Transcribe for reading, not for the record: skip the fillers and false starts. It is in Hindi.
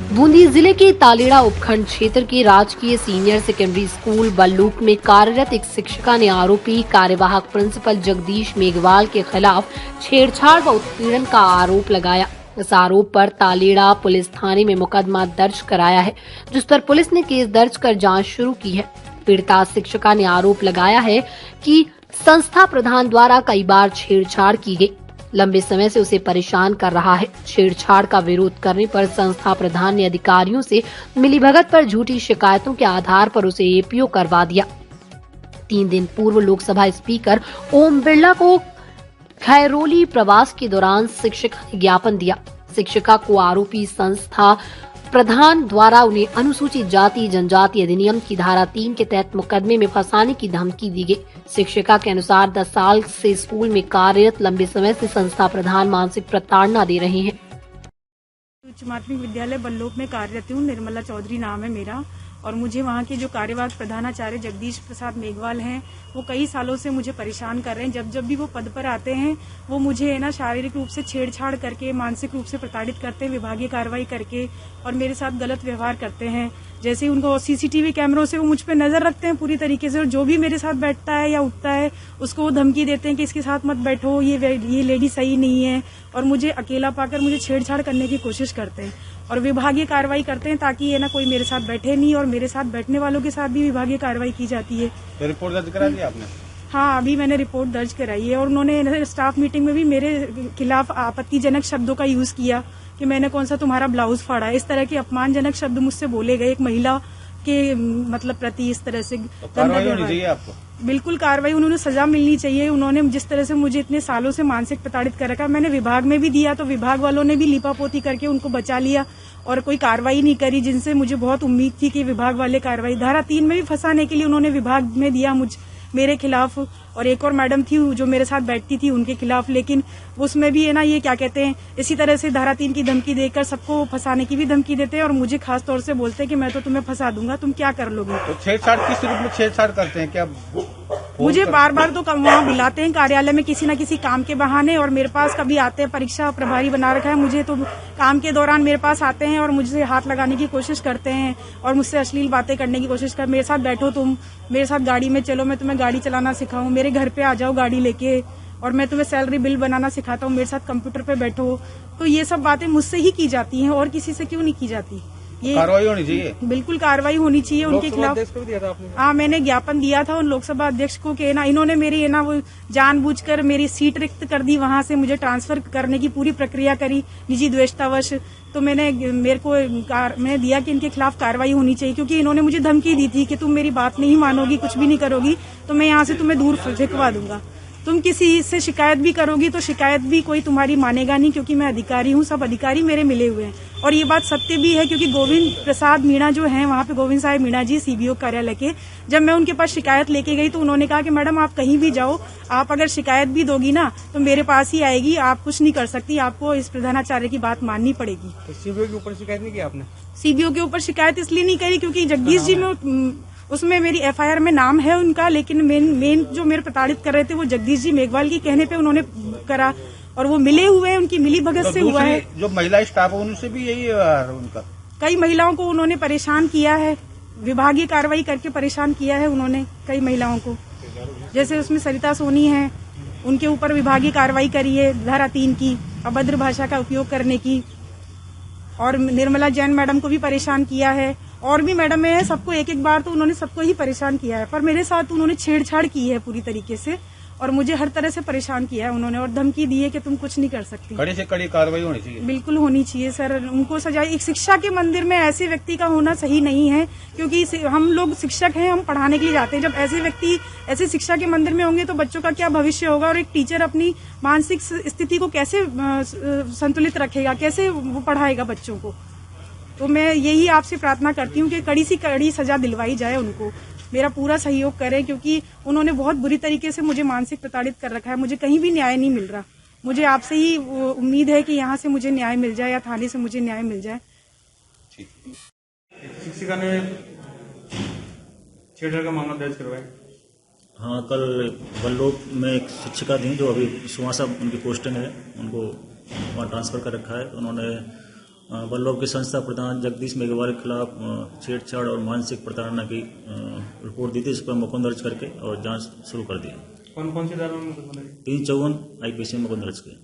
बूंदी जिले के तालेड़ा उपखंड क्षेत्र के राजकीय सीनियर सेकेंडरी स्कूल बल्लूक में कार्यरत एक शिक्षिका ने आरोपी कार्यवाहक प्रिंसिपल जगदीश मेघवाल के खिलाफ छेड़छाड़ व उत्पीड़न का आरोप लगाया। इस आरोप पर तालेड़ा पुलिस थाने में मुकदमा दर्ज कराया है, जिस पर पुलिस ने केस दर्ज कर जांच शुरू की है। पीड़िता शिक्षिका ने आरोप लगाया है कि संस्था प्रधान द्वारा कई बार छेड़छाड़ की गई, लंबे समय से उसे परेशान कर रहा है। छेड़छाड़ का विरोध करने पर संस्था प्रधान ने अधिकारियों से मिलीभगत पर झूठी शिकायतों के आधार पर उसे एपीओ करवा दिया। 3 दिन पूर्व लोकसभा स्पीकर ओम बिरला को खैरोली प्रवास के दौरान शिक्षिका ने ज्ञापन दिया। शिक्षिका को आरोपी संस्था प्रधान द्वारा उन्हें अनुसूचित जाति जनजाति अधिनियम की धारा 3 के तहत मुकदमे में फंसाने की धमकी दी गई। शिक्षिका के अनुसार 10 साल से स्कूल में कार्यरत लंबे समय से संस्था प्रधान मानसिक प्रताड़ना दे रहे हैं। उच्च माध्यमिक विद्यालय बल्लूक में कार्यरत हूँ। निर्मला चौधरी नाम है मेरा, और मुझे वहाँ के जो कार्यवाहक प्रधानाचार्य जगदीश प्रसाद मेघवाल हैं, वो कई सालों से मुझे परेशान कर रहे हैं। जब भी वो पद पर आते हैं, वो मुझे शारीरिक रूप से छेड़छाड़ करके, मानसिक रूप से प्रताड़ित करते हैं, विभागीय कार्रवाई करके, और मेरे साथ गलत व्यवहार करते हैं। जैसे ही उनको सीसीटीवी कैमरों से वो मुझ पर नजर रखते हैं पूरी तरीके से, और जो भी मेरे साथ बैठता है या उठता है उसको वो धमकी देते हैं कि इसके साथ मत बैठो, ये लेडी सही नहीं है, और मुझे अकेला पाकर मुझे छेड़छाड़ करने की कोशिश करते हैं और विभागीय कार्रवाई करते हैं, ताकि ये कोई मेरे साथ बैठे नहीं, और मेरे साथ बैठने वालों के साथ भी विभागीय कार्रवाई की जाती है। तो रिपोर्ट दर्ज करा दी आपने? हाँ, अभी मैंने रिपोर्ट दर्ज कराई है, और उन्होंने स्टाफ मीटिंग में भी मेरे खिलाफ आपत्तिजनक शब्दों का यूज किया कि मैंने कौन सा तुम्हारा ब्लाउज फाड़ा है। इस तरह के अपमानजनक शब्द मुझसे बोले गए एक महिला के प्रति। इस तरह से कार्रवाई होनी चाहिए आपको। बिल्कुल कार्रवाई, उन्होंने सजा मिलनी चाहिए। उन्होंने जिस तरह से मुझे इतने सालों से मानसिक प्रताड़ित कर रखा, मैंने विभाग में भी दिया तो विभाग वालों ने भी लीपापोती करके उनको बचा लिया और कोई कार्रवाई नहीं करी, जिनसे मुझे बहुत उम्मीद थी कि विभाग वाले कार्रवाई। धारा 3 में भी फंसाने के लिए उन्होंने विभाग में दिया मेरे खिलाफ, और एक और मैडम थी जो मेरे साथ बैठती थी उनके खिलाफ, लेकिन उसमें भी ये क्या कहते हैं, इसी तरह से धारा 3 की धमकी देकर सबको फंसाने की भी धमकी देते हैं, और मुझे खास तौर से बोलते हैं कि मैं तो तुम्हें फंसा दूंगा, तुम क्या कर लोगे। तो छेड़छाड़ किस रूप में छेड़छाड़ करते हैं? क्या मुझे बार बार तो वहाँ बुलाते हैं कार्यालय में किसी न किसी काम के बहाने, और मेरे पास कभी आते हैं, परीक्षा प्रभारी बना रखा है मुझे, तो काम के दौरान मेरे पास आते हैं और मुझसे हाथ लगाने की कोशिश करते हैं और मुझसे अश्लील बातें करने की कोशिश कर, मेरे साथ बैठो, तुम मेरे साथ गाड़ी में चलो, मैं तुम्हें गाड़ी चलाना सिखाऊं, मेरे घर पे आ जाओ गाड़ी लेके, और मैं तुम्हें सैलरी बिल बनाना सिखाता हूँ, मेरे साथ कंप्यूटर पे बैठो। तो ये सब बातें मुझसे ही की जाती हैं, और किसी से क्यों नहीं की जाती। ये कार्रवाई होनी चाहिए, बिल्कुल कार्रवाई होनी चाहिए उनके खिलाफ। हाँ, मैंने ज्ञापन दिया था उन लोकसभा अध्यक्ष को कि इन्होंने मेरी वो जानबूझकर मेरी सीट रिक्त कर दी, वहां से मुझे ट्रांसफर करने की पूरी प्रक्रिया करी निजी द्वेषतावश। तो मैंने दिया कि इनके खिलाफ कार्रवाई होनी चाहिए, क्योंकि इन्होंने मुझे धमकी दी थी कि तुम मेरी बात नहीं मानोगी, कुछ भी नहीं करोगी तो मैं यहाँ से तुम्हें दूर फेंकवा दूंगा, तुम किसी से शिकायत भी करोगी तो शिकायत भी कोई तुम्हारी मानेगा नहीं, क्योंकि मैं अधिकारी हूँ, सब अधिकारी मेरे मिले हुए हैं। और ये बात सत्य भी है, क्योंकि गोविंद प्रसाद मीणा जो हैं वहाँ पे, गोविंद साहब मीणा जी सीबीओ कार्यालय के, जब मैं उनके पास शिकायत लेके गई तो उन्होंने कहा कि मैडम आप कहीं भी जाओ, आप अगर शिकायत भी दोगी ना तो मेरे पास ही आएगी, आप कुछ नहीं कर सकती, आपको इस प्रधानाचार्य की बात माननी पड़ेगी। तो सीबीओ के ऊपर शिकायत नहीं की आपने? सीबीओ के ऊपर शिकायत इसलिए नहीं करी क्योंकि जगदीश जी में उसमें मेरी एफआईआर में नाम है उनका, लेकिन मेन जो मेरे प्रताड़ित कर रहे थे वो जगदीश जी मेघवाल के कहने पे उन्होंने करा, और वो मिले हुए हैं, उनकी मिली भगत से हुआ है। जो महिला स्टाफ है उनसे भी यही उनका, कई महिलाओं को उन्होंने परेशान किया है, विभागीय कार्रवाई करके परेशान किया है उन्होंने कई महिलाओं को। जैसे उसमें सरिता सोनी है, उनके ऊपर विभागीय कार्रवाई करी है धारा 3 की, अभद्र भाषा का उपयोग करने की, और निर्मला जैन मैडम को भी परेशान किया है, और भी मैडम है, सबको एक एक बार तो उन्होंने सबको ही परेशान किया है, पर मेरे साथ उन्होंने छेड़छाड़ की है पूरी तरीके से, और मुझे हर तरह से परेशान किया है उन्होंने, और धमकी दी है कि तुम कुछ नहीं कर सकती। कड़ी से कड़ी कार्रवाई होनी चाहिए। बिल्कुल होनी चाहिए सर, उनको सजा। एक शिक्षा के मंदिर में ऐसे व्यक्ति का होना सही नहीं है, क्योंकि हम लोग शिक्षक हैं, हम पढ़ाने के लिए जाते हैं। जब ऐसे व्यक्ति ऐसे शिक्षा के मंदिर में होंगे तो बच्चों का क्या भविष्य होगा, और एक टीचर अपनी मानसिक स्थिति को कैसे संतुलित रखेगा, कैसे वो पढ़ाएगा बच्चों को। तो मैं यही आपसे प्रार्थना करती हूँ कि कड़ी से कड़ी सजा दिलवाई जाए उनको, मेरा पूरा सहयोग करें, क्योंकि उन्होंने बहुत बुरी तरीके से मुझे मानसिक प्रताड़ित कर रखा है, मुझे कहीं भी न्याय नहीं मिल रहा। मुझे आपसे ही उम्मीद है कि यहाँ से मुझे न्याय मिल जाए या थाने से मुझे न्याय मिल जाए। शिक्षिका ने छेड़छाड़ का मामला दर्ज करवाया। हाँ, कल बल्लूक में एक शिक्षिका थी जो अभी सुहासा उनकी पोस्टिंग है, उनको वहाँ ट्रांसफर कर रखा है। तो उन्होंने बल्लभ के संस्था प्रधान जगदीश मेघवाल के खिलाफ छेड़छाड़ और मानसिक प्रताड़ना की रिपोर्ट दी थी। इस पर मुकदमा दर्ज करके और जांच शुरू कर दी। कौन कौन सी धारा में मुकदमा दर्ज? 354 IPC में मुकदमा दर्ज किया।